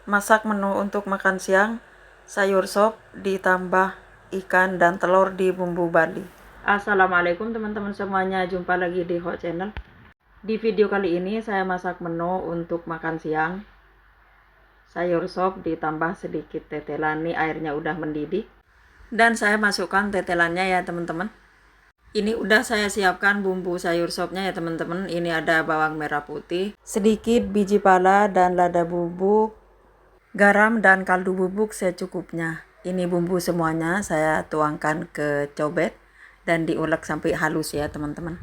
Masak menu untuk makan siang, sayur sop ditambah ikan dan telur di bumbu Bali. Assalamualaikum teman-teman semuanya, jumpa lagi di Hot Channel. Di video kali ini saya masak menu untuk makan siang, sayur sop ditambah sedikit tetelan. Ini airnya udah mendidih dan saya masukkan tetelannya ya teman-teman. Ini udah saya siapkan bumbu sayur sopnya ya teman-teman. Ini ada bawang merah putih, sedikit biji pala dan lada bubuk, garam dan kaldu bubuk secukupnya. Ini bumbu semuanya saya tuangkan ke cobek dan diulek sampai halus ya teman-teman.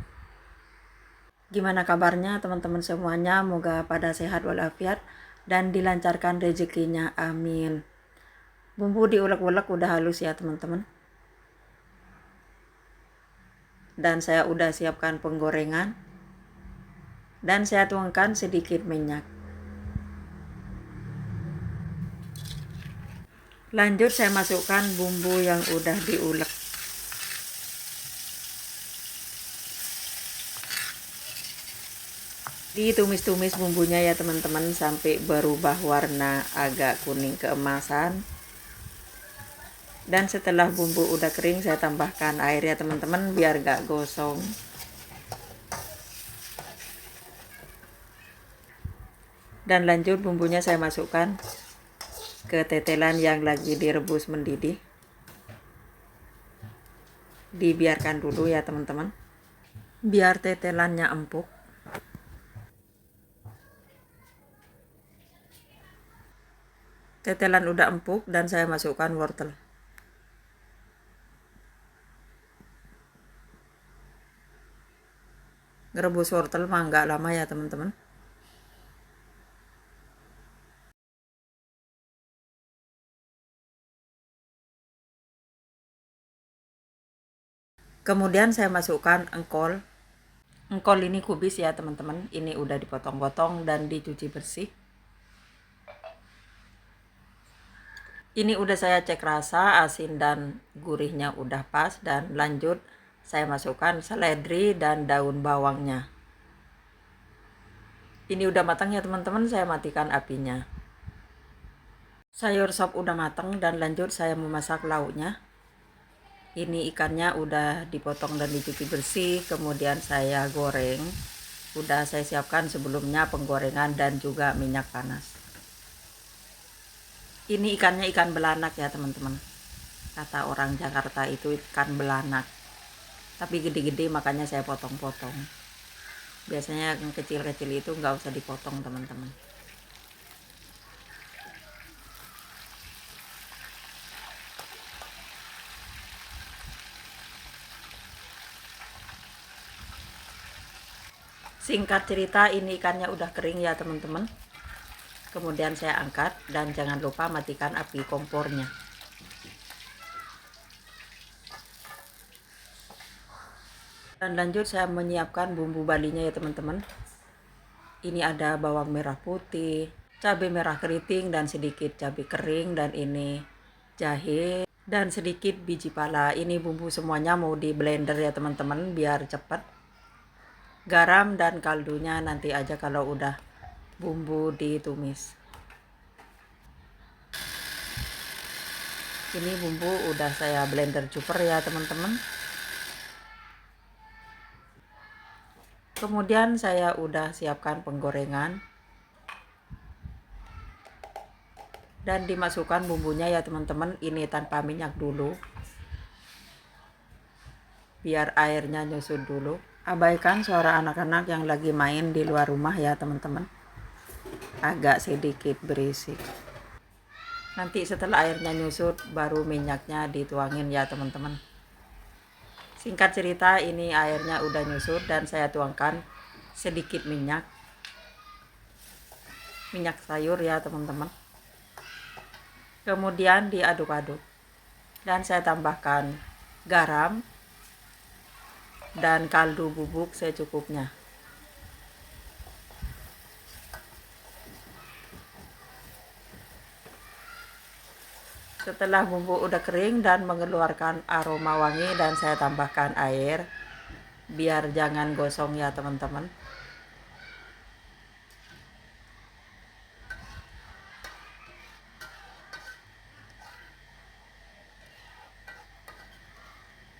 Gimana kabarnya teman-teman semuanya? Moga pada sehat walafiat dan dilancarkan rezekinya, amin. Bumbu diulek-ulek udah halus ya teman-teman. Dan saya udah siapkan penggorengan dan saya tuangkan sedikit minyak. Lanjut saya masukkan bumbu yang udah diulek. Ditumis-tumis bumbunya ya teman-teman sampai berubah warna agak kuning keemasan. Dan setelah bumbu udah kering saya tambahkan air ya teman-teman biar gak gosong. Dan lanjut bumbunya saya masukkan ke tetelan yang lagi direbus mendidih. Dibiarkan dulu ya teman-teman, biar tetelannya empuk. Tetelan udah empuk dan saya masukkan wortel. Ngerebus wortel mah nggak lama ya teman-teman. Kemudian saya masukkan engkol. Engkol ini kubis ya teman-teman. Ini udah dipotong-potong dan dicuci bersih. Ini udah saya cek rasa, asin dan gurihnya udah pas. Dan lanjut saya masukkan seledri dan daun bawangnya. Ini udah matang ya teman-teman, saya matikan apinya. Sayur sop udah matang dan lanjut saya memasak lauknya. Ini ikannya udah dipotong dan dicuci bersih, kemudian saya goreng. Udah saya siapkan sebelumnya penggorengan dan juga minyak panas. Ini ikannya ikan belanak ya teman-teman. Kata orang Jakarta itu ikan belanak. Tapi gede-gede makanya saya potong-potong. Biasanya yang kecil-kecil itu nggak usah dipotong teman-teman. Singkat cerita ini ikannya udah kering ya teman-teman. Kemudian saya angkat dan jangan lupa matikan api kompornya. Dan lanjut saya menyiapkan bumbu balinya ya teman-teman. Ini ada bawang merah putih, cabai merah keriting dan sedikit cabai kering, dan ini jahe dan sedikit biji pala. Ini bumbu semuanya mau di blender ya teman-teman biar cepat. Garam dan kaldunya nanti aja kalau udah bumbu ditumis. Ini bumbu udah saya blender super ya teman-teman. Kemudian saya udah siapkan penggorengan dan dimasukkan bumbunya ya teman-teman. Ini tanpa minyak dulu biar airnya nyusut dulu. Abaikan suara anak-anak yang lagi main di luar rumah ya teman-teman, agak sedikit berisik. Nanti setelah airnya nyusut baru minyaknya dituangin ya teman-teman. Singkat cerita ini airnya udah nyusut dan saya tuangkan sedikit minyak sayur ya teman-teman. Kemudian diaduk-aduk dan saya tambahkan garam dan kaldu bubuk secukupnya. Setelah bumbu udah kering dan mengeluarkan aroma wangi dan saya tambahkan air biar jangan gosong ya teman-teman.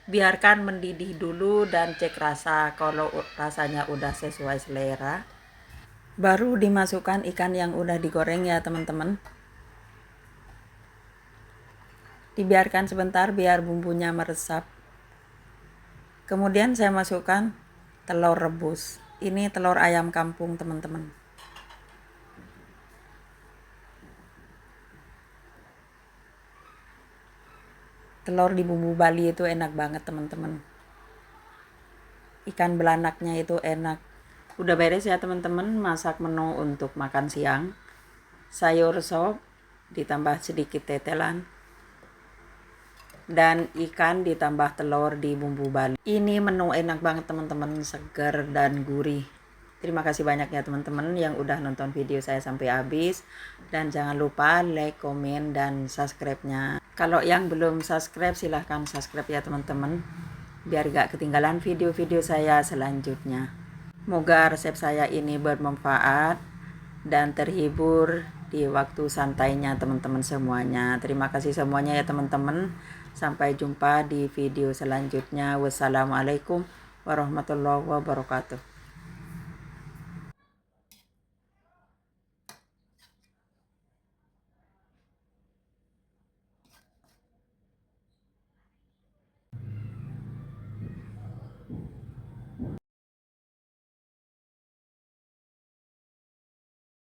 Biarkan mendidih dulu dan cek rasa. Kalau rasanya udah sesuai selera, baru dimasukkan ikan yang udah digoreng ya teman-teman. Dibiarkan sebentar biar bumbunya meresap. Kemudian saya masukkan telur rebus. Ini telur ayam kampung teman-teman. Telur di bumbu Bali itu enak banget teman-teman. Ikan belanaknya itu enak. Udah beres ya teman-teman masak menu untuk makan siang. Sayur sop ditambah sedikit tetelan dan ikan ditambah telur di bumbu Bali. Ini menu enak banget teman-teman, segar dan gurih. Terima kasih banyak ya teman-teman yang udah nonton video saya sampai habis. Dan jangan lupa like, komen, dan subscribe-nya. Kalau yang belum subscribe silahkan subscribe ya teman-teman, biar gak ketinggalan video-video saya selanjutnya. Moga resep saya ini bermanfaat dan terhibur di waktu santainya teman-teman semuanya. Terima kasih semuanya ya teman-teman. Sampai jumpa di video selanjutnya. Wassalamualaikum warahmatullahi wabarakatuh.